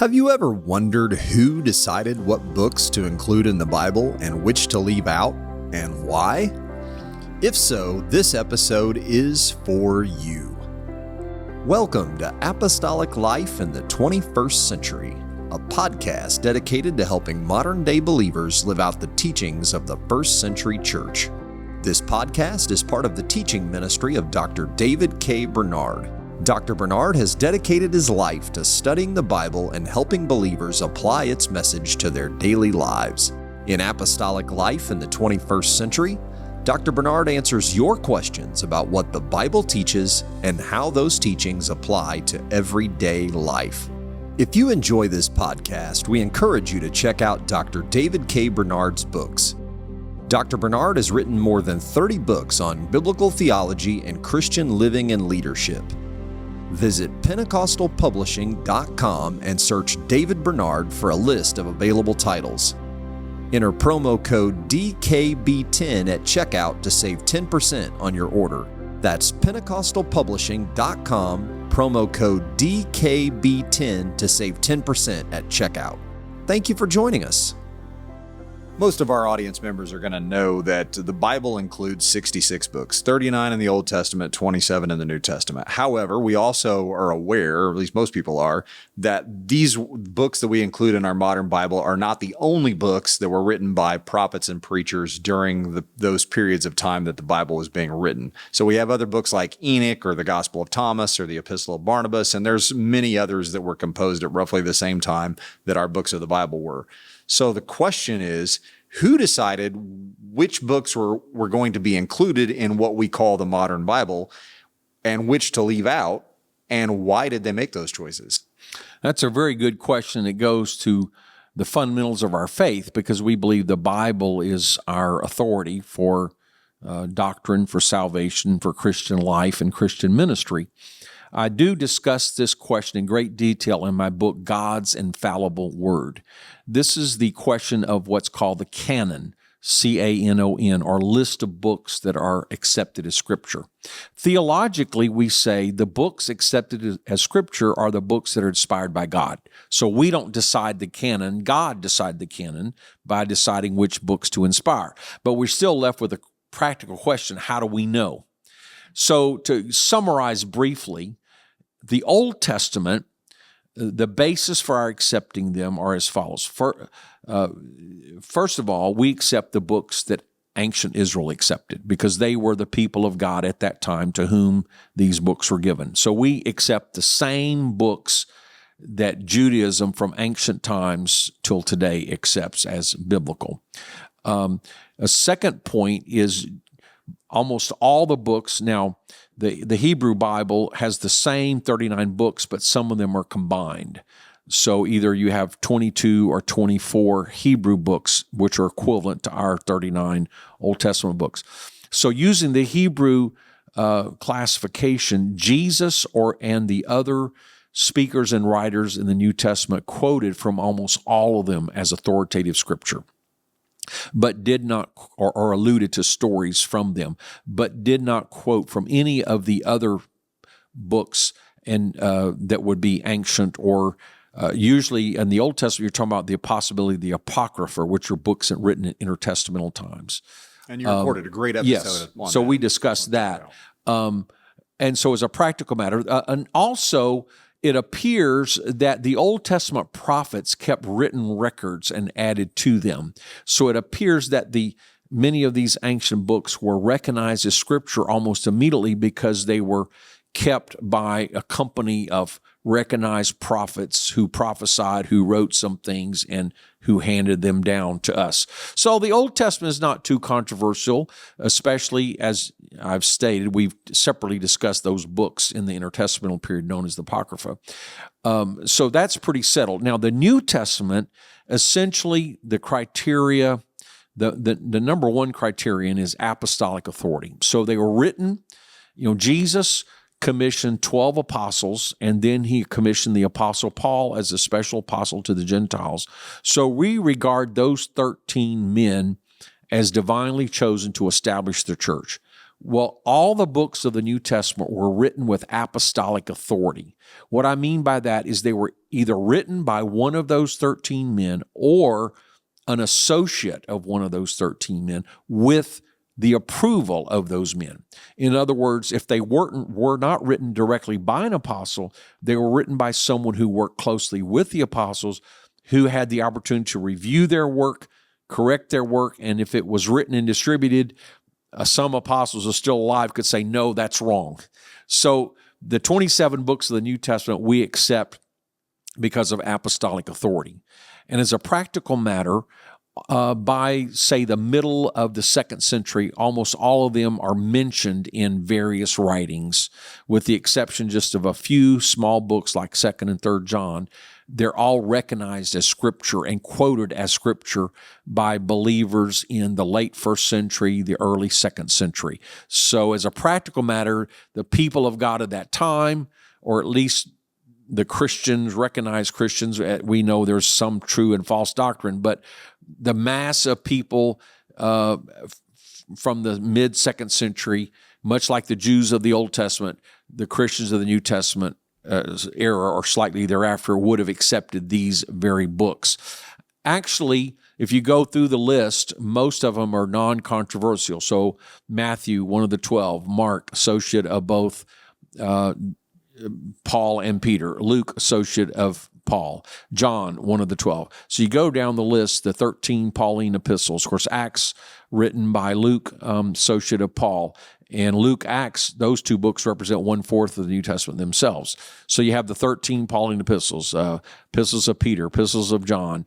Have you ever wondered who decided what books to include in the Bible and which to leave out, and why? If so, this episode is for you. Welcome to Apostolic Life in the 21st Century, a podcast dedicated to helping modern-day believers live out the teachings of the first century church. This podcast is part of the teaching ministry of Dr. David K. Bernard. Dr. Bernard has dedicated his life to studying the Bible and helping believers apply its message to their daily lives. In Apostolic Life in the 21st Century, Dr. Bernard answers your questions about what the Bible teaches and how those teachings apply to everyday life. If you enjoy this podcast, we encourage you to check out Dr. David K. Bernard's books. Dr. Bernard has written more than 30 books on biblical theology and Christian living and leadership. Visit pentecostalpublishing.com and search David Bernard for a list of available titles. Enter promo code DKB10 at checkout to save 10% on your order. That's pentecostalpublishing.com, promo code DKB10 to save 10% at checkout. Thank you for joining us. Most of our audience members are going to know that the Bible includes 66 books, 39 in the Old Testament, 27 in the New Testament. However, we also are aware, or at least most people are, that these books that we include in our modern Bible are not the only books that were written by prophets and preachers during those periods of time that the Bible was being written. So we have other books like Enoch or the Gospel of Thomas or the Epistle of Barnabas, and there's many others that were composed at roughly the same time that our books of the Bible were. So the question is, who decided which books were going to be included in what we call the modern Bible and which to leave out, and why did they make those choices? That's a very good question. It goes to the fundamentals of our faith, because we believe the Bible is our authority for doctrine, for salvation, for Christian life and Christian ministry. I do discuss this question in great detail in my book, God's Infallible Word. This is the question of what's called the canon, C-A-N-O-N, or list of books that are accepted as Scripture. Theologically, we say the books accepted as Scripture are the books that are inspired by God. So we don't decide the canon. God decided the canon by deciding which books to inspire. But we're still left with a practical question: how do we know? So to summarize briefly, the Old Testament, the basis for our accepting them are as follows. First of all, we accept the books that ancient Israel accepted, because they were the people of God at that time to whom these books were given. So we accept the same books that Judaism from ancient times till today accepts as biblical. A second point is almost all the books. Now, the Hebrew Bible has the same 39 books, but some of them are combined. So either you have 22 or 24 Hebrew books, which are equivalent to our 39 Old Testament books. So using the Hebrew classification, Jesus and the other speakers and writers in the New Testament quoted from almost all of them as authoritative Scripture, but did not, or alluded to stories from them, but did not quote from any of the other books and that would be ancient, or usually in the Old Testament, you're talking about the possibility of the Apocrypha, which are books written in intertestamental times. And you recorded a great episode yes. on so that. We discussed that. And so as a practical matter, and also it appears that the Old Testament prophets kept written records and added to them. So it appears that many of these ancient books were recognized as Scripture almost immediately, because they were kept by a company of recognized prophets who prophesied, who wrote some things, and who handed them down to us. So the Old Testament is not too controversial, especially as I've stated, we've separately discussed those books in the intertestamental period known as the Apocrypha. So that's pretty settled. Now, the New Testament, essentially the criteria, the number one criterion is apostolic authority. So they were written, Jesus commissioned 12 apostles, and then he commissioned the Apostle Paul as a special apostle to the Gentiles. So we regard those 13 men as divinely chosen to establish the church. Well, all the books of the New Testament were written with apostolic authority. What I mean by that is they were either written by one of those 13 men or an associate of one of those 13 men with the approval of those men. In other words, if they were not written directly by an apostle, they were written by someone who worked closely with the apostles, who had the opportunity to review their work, correct their work, and if it was written and distributed, some apostles are still alive could say, no, that's wrong. So the 27 books of the New Testament we accept because of apostolic authority. And as a practical matter, by, say, the middle of the second century, almost all of them are mentioned in various writings, with the exception just of a few small books like 2nd and 3rd John. They're all recognized as Scripture and quoted as Scripture by believers in the late 1st century, the early 2nd century. So as a practical matter, the people of God at that time, or at least the Christians, recognized Christians, we know there's some true and false doctrine, but the mass of people from the mid-2nd century, much like the Jews of the Old Testament, the Christians of the New Testament era or slightly thereafter would have accepted these very books. Actually, if you go through the list, most of them are non-controversial. So Matthew, one of the 12, Mark, associate of both Paul and Peter, Luke, associate of Paul, John, one of the 12. So you go down the list, the 13 Pauline epistles. Of course, Acts, written by Luke, associate of Paul, and Luke, Acts, those two books represent 1/4 of the New Testament themselves. So you have the 13 Pauline epistles, epistles of Peter, epistles of John.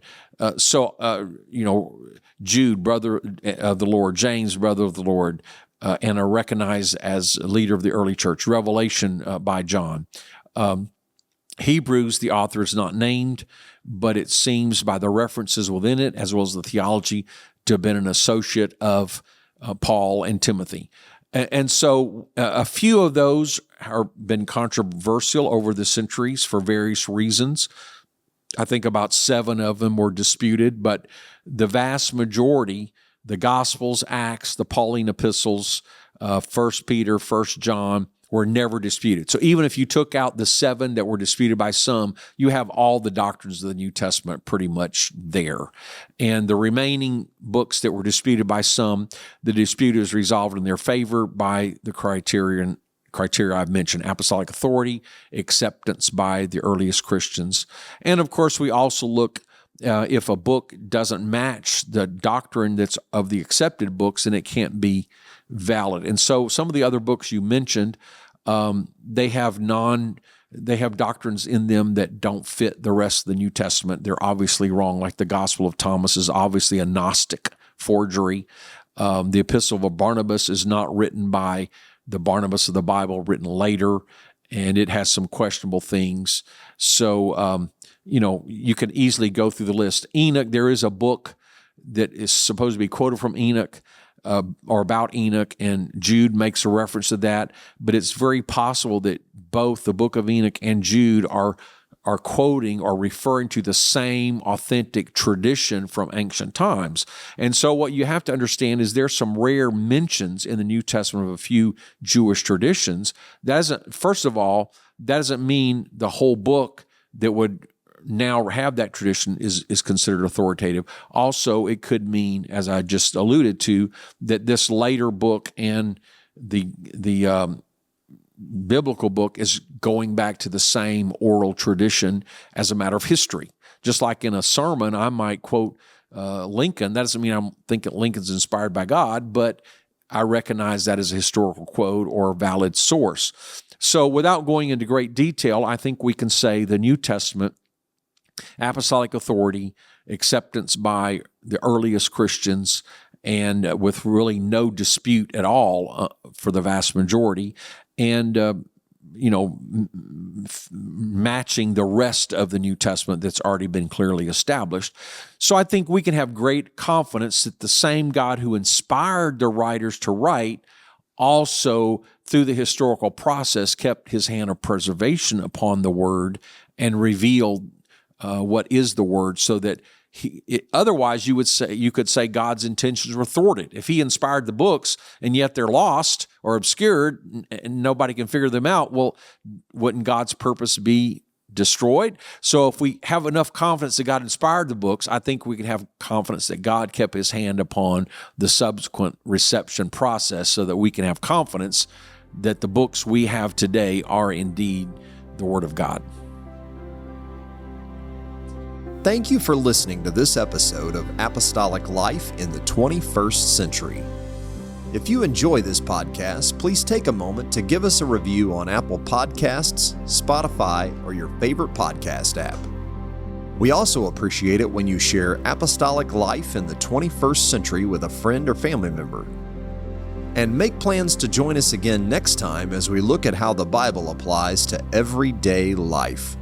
Jude, brother of the Lord, James, brother of the Lord, and are recognized as a leader of the early church. Revelation by John. Hebrews, the author is not named, but it seems by the references within it, as well as the theology, to have been an associate of Paul and Timothy. And so a few of those have been controversial over the centuries for various reasons. I think about 7 of them were disputed, but the vast majority, the Gospels, Acts, the Pauline epistles, 1 Peter, 1 John, were never disputed. So even if you took out the 7 that were disputed by some, you have all the doctrines of the New Testament pretty much there. And the remaining books that were disputed by some, the dispute is resolved in their favor by the criteria I've mentioned: apostolic authority, acceptance by the earliest Christians. And of course, we also look if a book doesn't match the doctrine that's of the accepted books, then it can't be valid. And so some of the other books you mentioned, they have doctrines in them that don't fit the rest of the New Testament. They're obviously wrong, like the Gospel of Thomas is obviously a Gnostic forgery. The Epistle of Barnabas is not written by the Barnabas of the Bible, written later, and it has some questionable things. So, you can easily go through the list. Enoch, there is a book that is supposed to be quoted from Enoch, or about Enoch, and Jude makes a reference to that, but it's very possible that both the book of Enoch and Jude are quoting or referring to the same authentic tradition from ancient times. And so what you have to understand is there's some rare mentions in the New Testament of a few Jewish traditions. First of all, that doesn't mean the whole book that would now have that tradition is considered authoritative. Also, it could mean, as I just alluded to, that this later book and the biblical book is going back to the same oral tradition as a matter of history. Just like in a sermon, I might quote Lincoln. That doesn't mean I'm thinking Lincoln's inspired by God, but I recognize that as a historical quote or a valid source. So without going into great detail, I think we can say the New Testament, apostolic authority, acceptance by the earliest Christians, and with really no dispute at all for the vast majority, and matching the rest of the New Testament that's already been clearly established. So I think we can have great confidence that the same God who inspired the writers to write also, through the historical process, kept his hand of preservation upon the Word and revealed what is the Word, so that Otherwise, you could say God's intentions were thwarted. If he inspired the books and yet they're lost or obscured and nobody can figure them out, well, wouldn't God's purpose be destroyed? So if we have enough confidence that God inspired the books, I think we can have confidence that God kept his hand upon the subsequent reception process so that we can have confidence that the books we have today are indeed the Word of God. Thank you for listening to this episode of Apostolic Life in the 21st Century. If you enjoy this podcast, please take a moment to give us a review on Apple Podcasts, Spotify, or your favorite podcast app. We also appreciate it when you share Apostolic Life in the 21st Century with a friend or family member. And make plans to join us again next time as we look at how the Bible applies to everyday life.